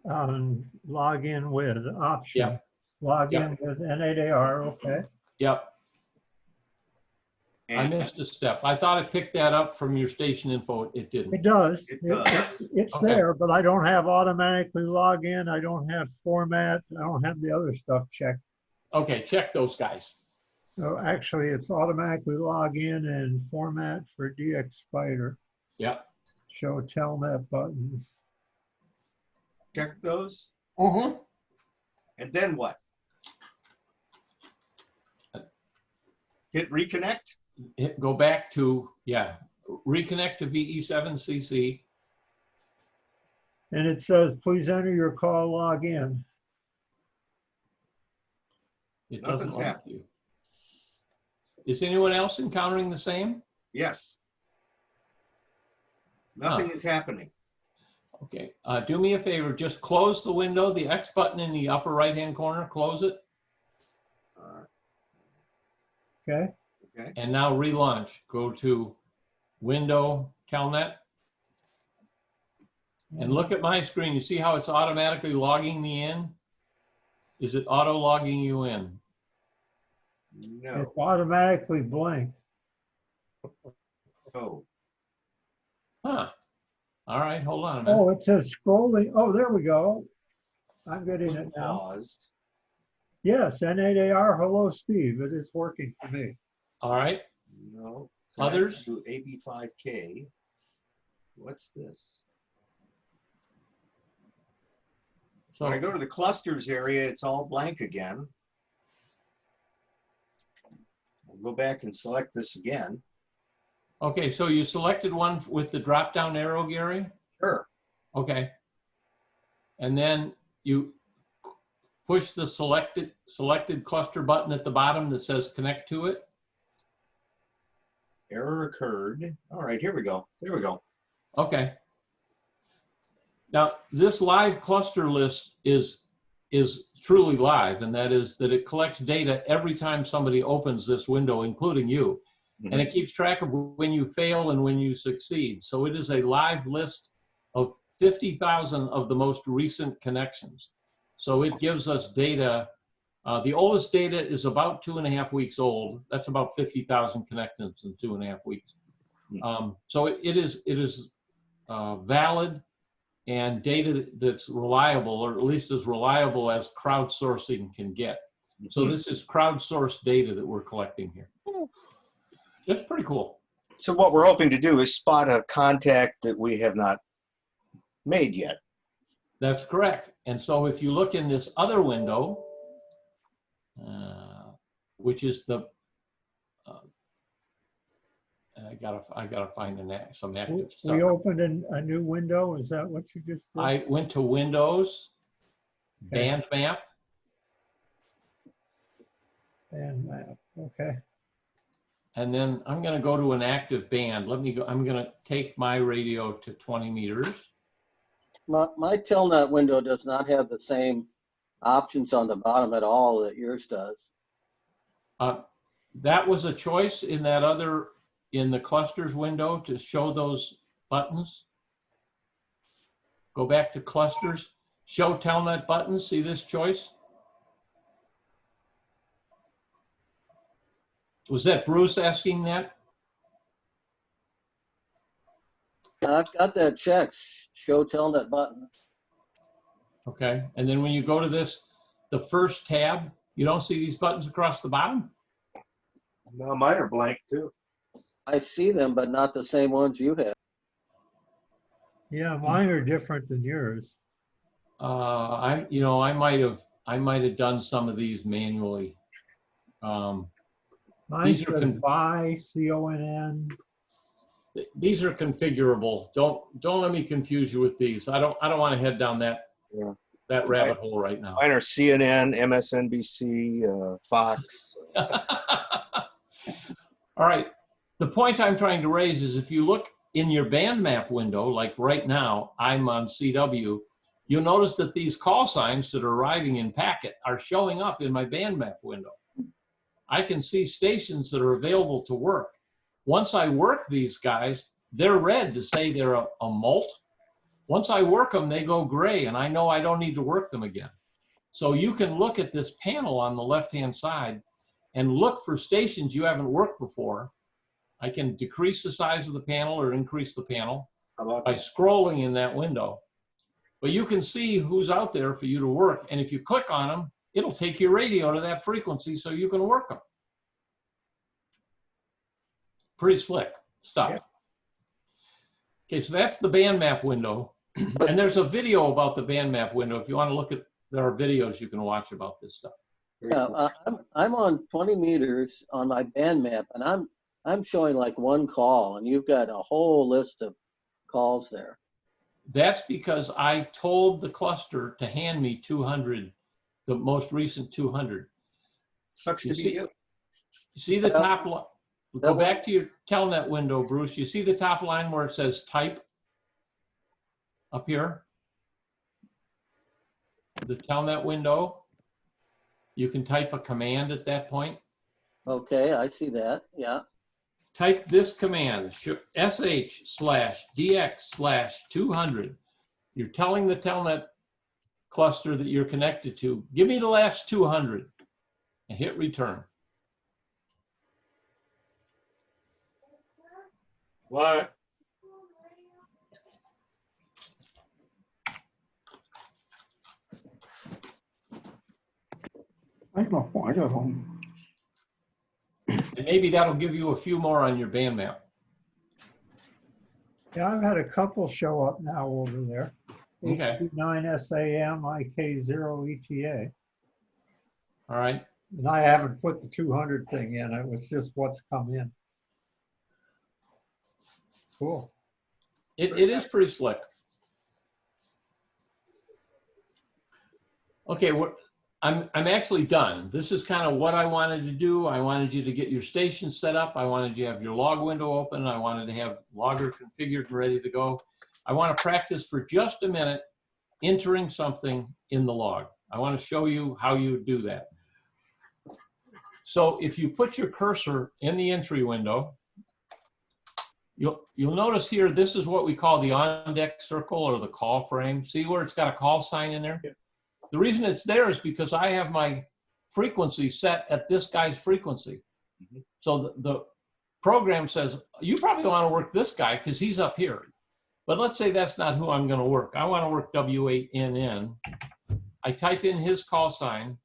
Log in with option. Yep. Log Yep. in with N8AR, okay. Yep. I missed a step. I thought it picked that up from your station info. It didn't. It does. It does. It's Okay. there, but I don't have automatically log in. I don't have format. I don't have the other stuff checked. Okay, check those guys. So actually, it's automatically log in and format for DX Spider. Yep. Show Telnet buttons. Check those. Mm-hmm. And then what? Hit reconnect. Go back to, yeah, reconnect to VE7CC. And it says, please enter your call, log in. It doesn't Nothing's like happening. you. Is anyone else encountering the same? Yes. Nothing is happening. Okay, do me a favor, just close the window, the X button in the upper right-hand corner, close it. Okay. Okay. And now relaunch. Go to Window, Telnet. And look at my screen. You see how it's automatically logging me in? Is it auto logging you in? No. It's automatically blank. Oh. Huh. All right, hold on a minute. Oh, it says scrolling. Oh, there we go. I'm getting it now. Paused. Yes, N8AR, hello, Steve. It is working for me. All right. No. Others? To AB5K. What's this? So When I go to the clusters area, it's all blank again. I'll go back and select this again. okay, so you selected one with the drop-down arrow, Gary? Sure. Okay. And then you push the selected cluster button at the bottom that says connect to it. Error occurred. All right, here we go. There we go. Okay. Now, this live cluster list is truly live, and that is that it collects data every time somebody opens this window, including you. And it keeps track of when you fail and when you succeed. So it is a live list of 50,000 of the most recent connections. So it gives us data. The oldest data is about 2.5 weeks old. That's about 50,000 connections in 2.5 weeks. So it is valid and data that's reliable, or at least as reliable as crowdsourcing can get. So this is crowdsourced data that we're collecting here. That's pretty cool. So what we're hoping to do is spot a contact that we have not made yet. That's correct. And so if you look in this other window, which is the, I gotta find some active stuff. We opened a new window. Is that what you just did? I went to Windows, Band Map. Band map, okay. And then I'm going to go to an active band. Let me go. I'm going to take my radio to 20 meters. My Telnet window does not have the same options on the bottom at all that yours does. That was a choice in that other, in the clusters window to show those buttons. Go back to clusters, show Telnet buttons. See this choice? Was that Bruce asking that? I've got that checked. Show Telnet button. Okay, and then when you go to this, the first tab, you don't see these buttons across the bottom? No, mine are blank too. I see them, but not the same ones you have. Yeah, mine are different than yours. I might have done some of these manually. Mine These are says buy, CONN. These are configurable. Don't let me confuse you with these. I don't want to head down that rabbit hole right now. Mine are CNN, MSNBC, Fox. All right. The point I'm trying to raise is if you look in your band map window, like right now, I'm on CW, you'll notice that these call signs that are arriving in packet are showing up in my band map window. I can see stations that are available to work. Once I work these guys, they're red to say they're a mult. Once I work them, they go gray, and I know I don't need to work them again. So you can look at this panel on the left-hand side and look for stations you haven't worked before. I can decrease the size of the panel or increase the panel by scrolling in that window. But you can see who's out there for you to work. And if you click on them, it'll take your radio to that frequency so you can work them. Pretty slick stuff. Yeah. Okay, so that's the band map window. And there's a video about the band map window. If you want to look at, there are videos you can watch about this stuff. Yeah, I'm on 20 meters on my band map, and I'm showing like one call, and you've got a whole list of calls there. That's because I told the cluster to hand me 200, the most recent 200. Sucks to be you. You see the top line? Go back to your Telnet window, Bruce. You see the top line where it says type up here? The Telnet window. You can type a command at that point. Okay, I see that, yeah. Type this command, sh/dx/200. You're telling the Telnet cluster that you're connected to, give me the last 200, and hit return. What? I got home. And maybe that'll give you a few more on your band map. Yeah, I've had a couple show up now over there. Okay. H29SAM, IK0ETA. All right. And I haven't put the 200 thing in. It was just what's come in. Cool. It is pretty slick. Okay, I'm actually done. This is kind of what I wanted to do. I wanted you to get your station set up. I wanted you to have your log window open. I wanted to have logger configured and ready to go. I want to practice for just a minute entering something in the log. I want to show you how you do that. So if you put your cursor in the entry window, you'll notice here, this is what we call the on-deck circle or the call frame. See where it's got a call sign in there? The reason it's there is because I have my frequency set at this guy's frequency. So the program says, you probably want to work this guy because he's up here. But let's say that's not who I'm going to work. I want to work W8NN. I type in his call sign.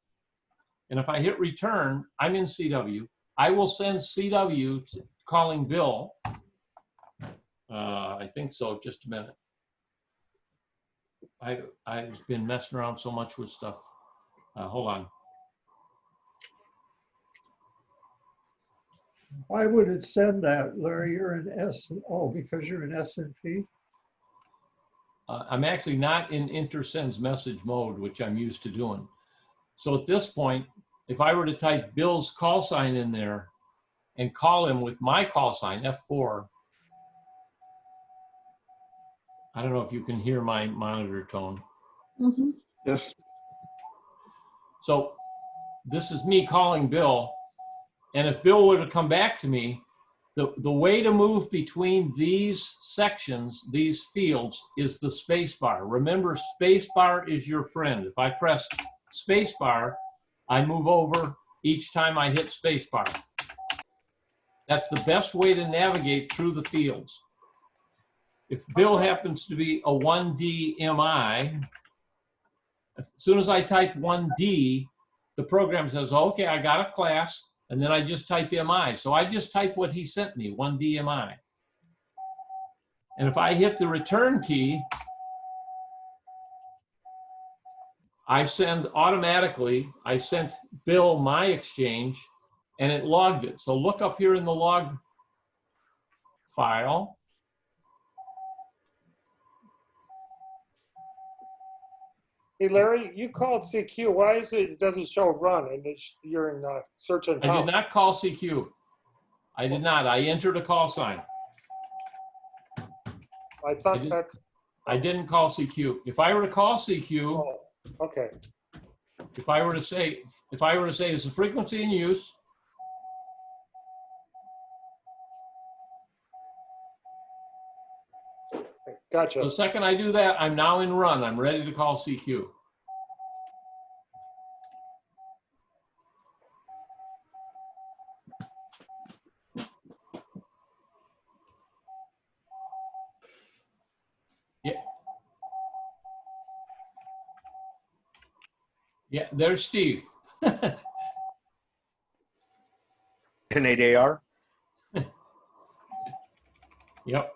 And if I hit return, I'm in CW. I will send CW to calling Bill. I think so, just a minute. I've been messing around so much with stuff. Hold on. Why would it send that, Larry? You're in S. Oh, because you're in S&P? I'm actually not in intersends message mode, which I'm used to doing. So at this point, if I were to type Bill's call sign in there and call him with my call sign, F4, I don't know if you can hear my monitor tone. Mm-hmm. Yes. So this is me calling Bill. And if Bill were to come back to me, the way to move between these sections, these fields, is the space bar. Remember, space bar is your friend. If I press space bar, I move over each time I hit space bar. That's the best way to navigate through the fields. If Bill happens to be a 1D MI, as soon as I type 1D, the program says, okay, I got a class, and then I just type MI. So I just type what he sent me, 1D MI. And if I hit the return key, I send automatically, I sent Bill my exchange, and it logged it. So look up here in the log file. Hey, Larry, you called CQ. Why is it doesn't show run and you're in search and I power? did not call CQ. I did not. I entered a call sign. I thought that's, I didn't call CQ. If I were to call CQ, oh, okay. if I were to say, is the frequency in use? Gotcha. The second I do that, I'm now in run. I'm ready to call CQ. Yeah. Yeah, there's Steve. N8AR? Yep.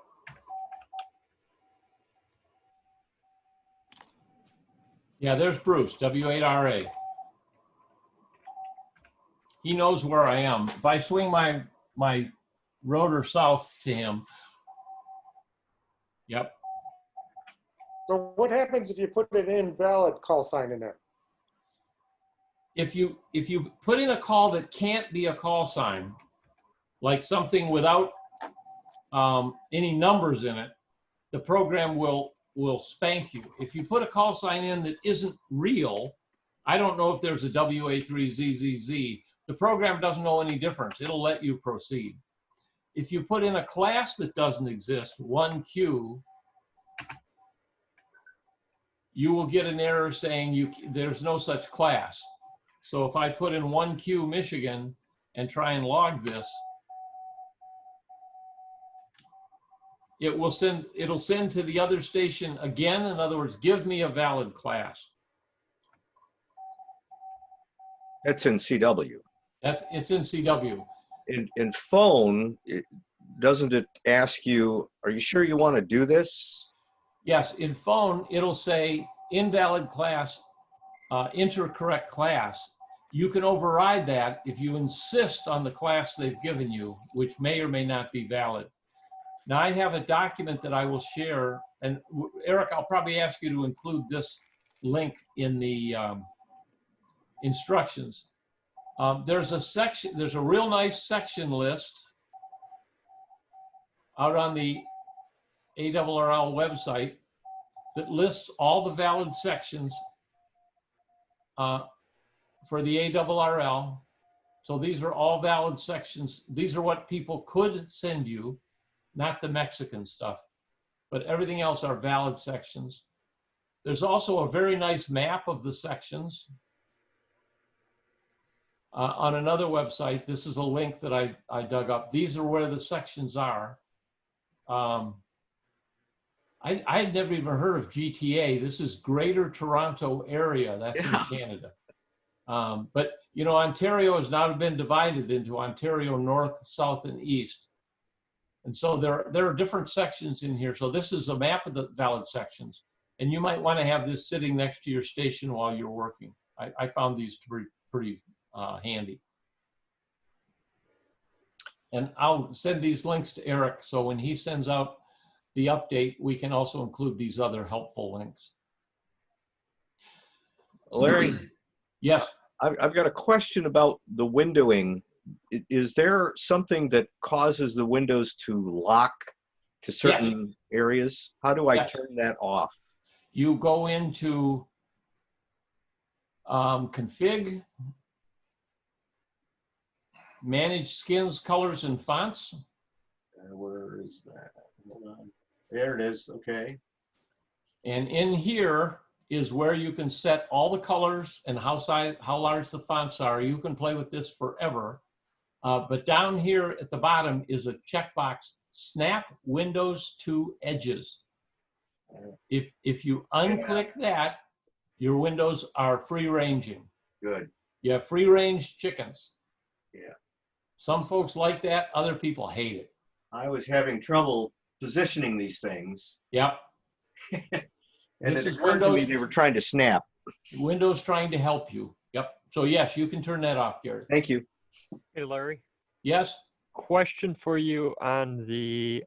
Yeah, there's Bruce, W8RA. He knows where I am. If I swing my rotor south to him, yep. So what happens if you put an invalid call sign in there? If you put in a call that can't be a call sign, like something without any numbers in it, the program will spank you. If you put a call sign in that isn't real, I don't know if there's a WA3ZZZ, the program doesn't know any difference. It'll let you proceed. If you put in a class that doesn't exist, 1Q, you will get an error saying there's no such class. So if I put in 1Q Michigan and try and log this, it'll send to the other station again. In other words, give me a valid class. That's in CW. It's in CW. In phone, doesn't it ask you, are you sure you want to do this? Yes, in phone, it'll say invalid class, enter correct class. You can override that if you insist on the class they've given you, which may or may not be valid. Now I have a document that I will share, and Eric, I'll probably ask you to include this link in the instructions. There's a real nice section list out on the ARRL website that lists all the valid sections for the ARRL. So these are all valid sections. These are what people could send you, not the Mexican stuff, but everything else are valid sections. There's also a very nice map of the sections on another website. This is a link that I dug up. These are where the sections are. I had never even heard of GTA. This is Greater Toronto Area. That's in Canada. But you know, Ontario has now been divided into Ontario North, South, and East. And so there are different sections in here. So this is a map of the valid sections. And you might want to have this sitting next to your station while you're working. I found these to be pretty handy. And I'll send these links to Eric, so when he sends out the update, we can also include these other helpful links. Larry? Yes. I've got a question about the windowing. Is there something that causes the windows to lock to certain areas? How do I turn that off? You go into config, manage skins, colors, and fonts. Where is that? Hold on. There it is. Okay. And in here is where you can set all the colors and how large the fonts are. You can play with this forever. But down here at the bottom is a checkbox, snap windows to edges. If you unclick that, your windows are free ranging. Good. You have free range chickens. Yeah. Some folks like that, other people hate it. I was having trouble positioning these things. Yep. And This it is occurred to me Windows. they were trying to snap. Windows trying to help you. Yep. So yes, you can turn that off, Gary. Thank you. Hey, Larry. Yes. Question for you on the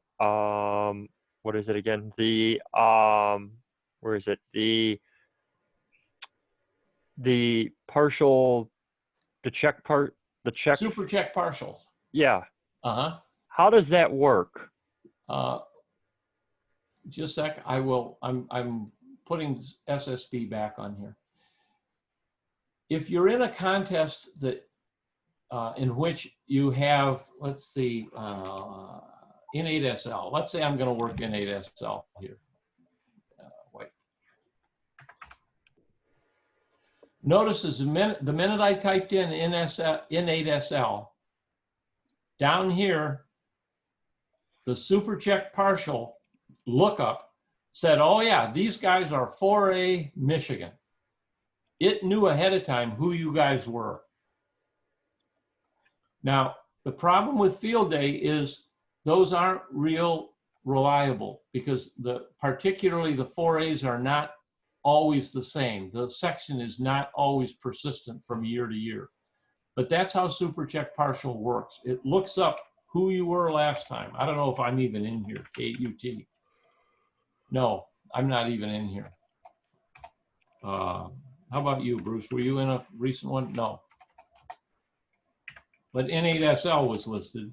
what is it again? The where is it? The partial, the check part, the check. Super check partial. Yeah. Uh-huh. How does that work? just a sec. I'm putting SSB back on here. If you're in a contest that in which you have, let's see, N8SL. Let's say I'm going to work N8SL here. Wait. Notice as the minute I typed in N8SL, down here, the super check partial lookup said, oh yeah, these guys are 4A Michigan. It knew ahead of time who you guys were. Now, the problem with field day is those aren't real reliable because particularly the 4As are not always the same. The section is not always persistent from year to year. But that's how super check partial works. It looks up who you were last time. I don't know if I'm even in here, K8UT. No, I'm not even in here. How about you, Bruce? Were you in a recent one? No. But N8SL was listed.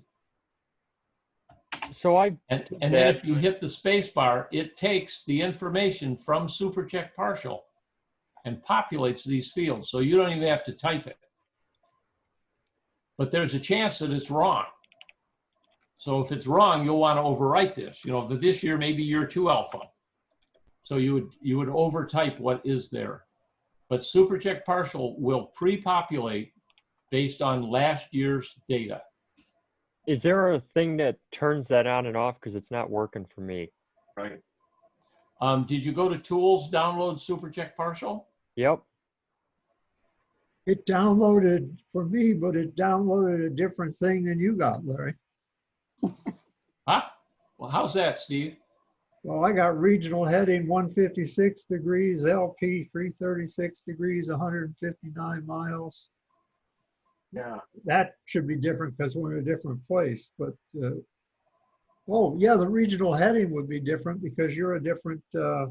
So and then if you hit the space bar, it takes the information from super check partial and populates these fields. So you don't even have to type it. But there's a chance that it's wrong. So if it's wrong, you'll want to overwrite this. You know, this year maybe year 2 alpha. So you would overtype what is there. But SuperCheck partial will pre-populate based on last year's data. Is there a thing that turns that on and off? Because it's not working for me. Right. Did you go to Tools, download SuperCheck partial? Yep. It downloaded for me, but it downloaded a different thing than you got, Larry. Huh? Well, how's that, Steve? Well, I got regional heading 156 degrees, LP 336 degrees, 159 miles. Yeah. That should be different because we're in a different place. But, oh, yeah, the regional heading would be different because you're a different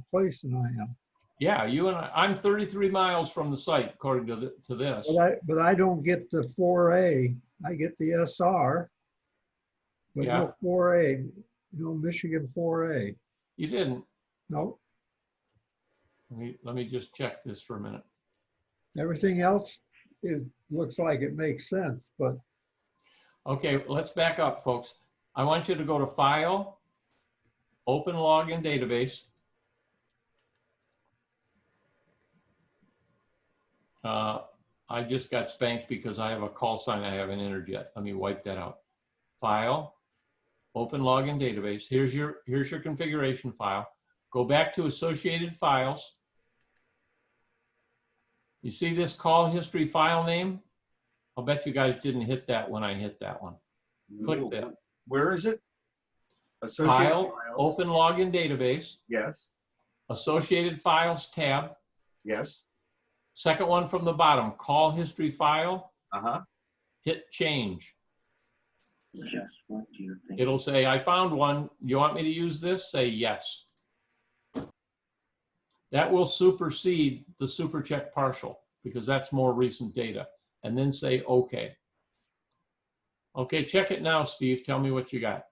place than I am. Yeah, you and I'm 33 miles from the site, according to this. But I don't get the 4A. I get the SR, but Yeah. no 4A, no Michigan 4A. You didn't. No. Let me just check this for a minute. Everything else, it looks like it makes sense, but. Okay, let's back up, folks. I want you to go to File, Open Login Database. I just got spanked because I have a call sign I haven't entered yet. Let me wipe that out. File, Open Login Database. Here's your configuration file. Go back to Associated Files. You see this call history file name? I'll bet you guys didn't hit that when I hit that one. Click that. Where is it? File, Open Login Database. Yes. Associated Files tab. Yes. Second one from the bottom, call history file. Uh-huh. Hit change. Yes, what do you think? It'll say, I found one. You want me to use this? Say yes. That will supersede the SuperCheck partial because that's more recent data. And then say okay. Okay, check it now, Steve. Tell me what you got.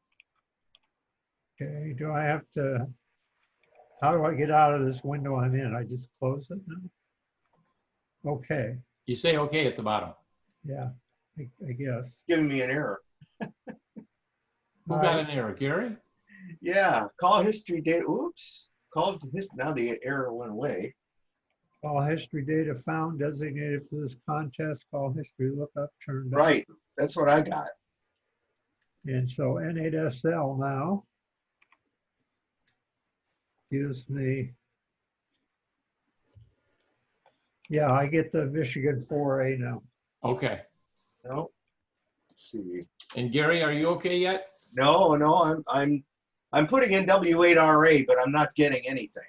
Okay, do I have to, how do I get out of this window I'm in? I just close it now? Okay, You say okay at the bottom. yeah, I guess. Giving me an error. Who got an error, Gary? Yeah, call history data. Oops. Call history. Now the error went away. Call history data found designated for this contest, call history lookup turned on. Right. That's what I got. And so N8SL now gives me, yeah, I get the Michigan 4A now. Okay. No. Let's see. And Gary, are you okay yet? No, I'm putting in W8RA, but I'm not getting anything.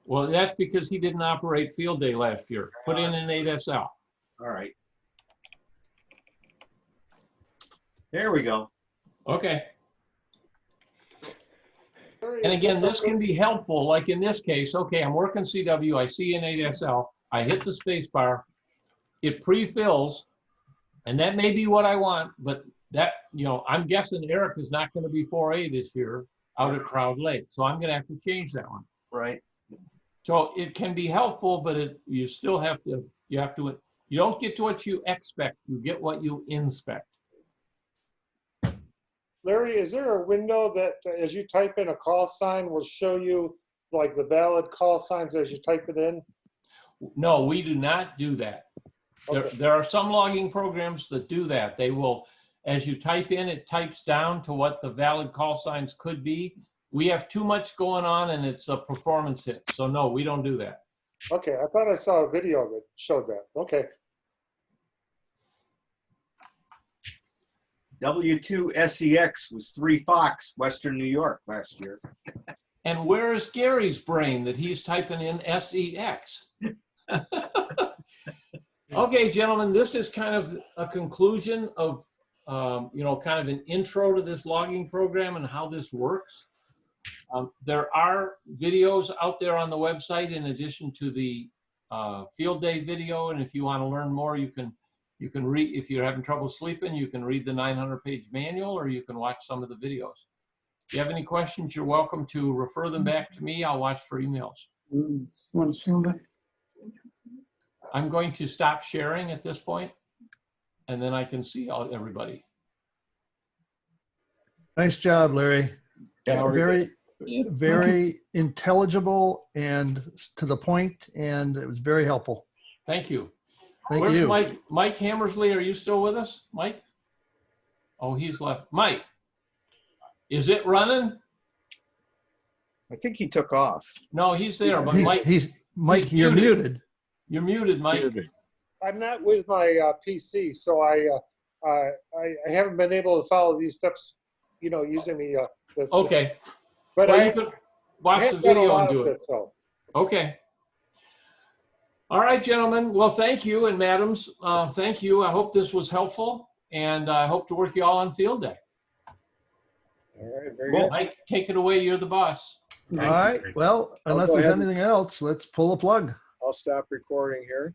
Well, that's because he didn't operate field day last year. Put in an 8SL. All right. There we go. Okay. And again, this can be helpful, like in this case, okay, I'm working CW, I see an 8SL, I hit the space bar, it pre-fills, and that may be what I want, but that, you know, I'm guessing Eric is not going to be 4A this year. out at Crowd Lake. So I'm going to have to change that one. Right. So it can be helpful, but you still have to, you don't get to what you expect, you get what you inspect. Larry, is there a window that as you type in a call sign will show you like the valid call signs as you type it in? No, we do not do that. Okay. There are some logging programs that do that. They will, as you type in, it types down to what the valid call signs could be. We have too much going on and it's a performance hit. So no, we don't do that. Okay, I thought I saw a video that showed that. Okay. W2SEX was 3 Fox, Western New York last year. And where is Gary's brain that he's typing in SEX? Okay, gentlemen, this is kind of a conclusion of, kind of an intro to this logging program and how this works. There are videos out there on the website in addition to the field day video. And if you want to learn more, you can read, if you're having trouble sleeping, you can read the 900-page manual or you can watch some of the videos. If you have any questions, you're welcome to refer them back to me. I'll watch for emails. I'm going to stop sharing at this point, and then I can see everybody. Nice job, Larry. Yeah, Very intelligible and to the point, and it was very helpful. Thank you. Thank you. Mike Hammersley, are you still with us? Mike? Oh, he's left. Mike, is it running? I think he took off. No, he's there, but Mike, you're muted. You're muted, Mike. I'm not with my PC, so I haven't been able to follow these steps, using the Okay. But well, you could watch the video and do it. So. Okay. All right, gentlemen. Well, thank you, and madams, thank you. I hope this was helpful, and I hope to work you all on field day. All right, very good. Mike, take it away. You're the boss. All right. Well, unless there's anything else, let's pull a plug. I'll stop recording here.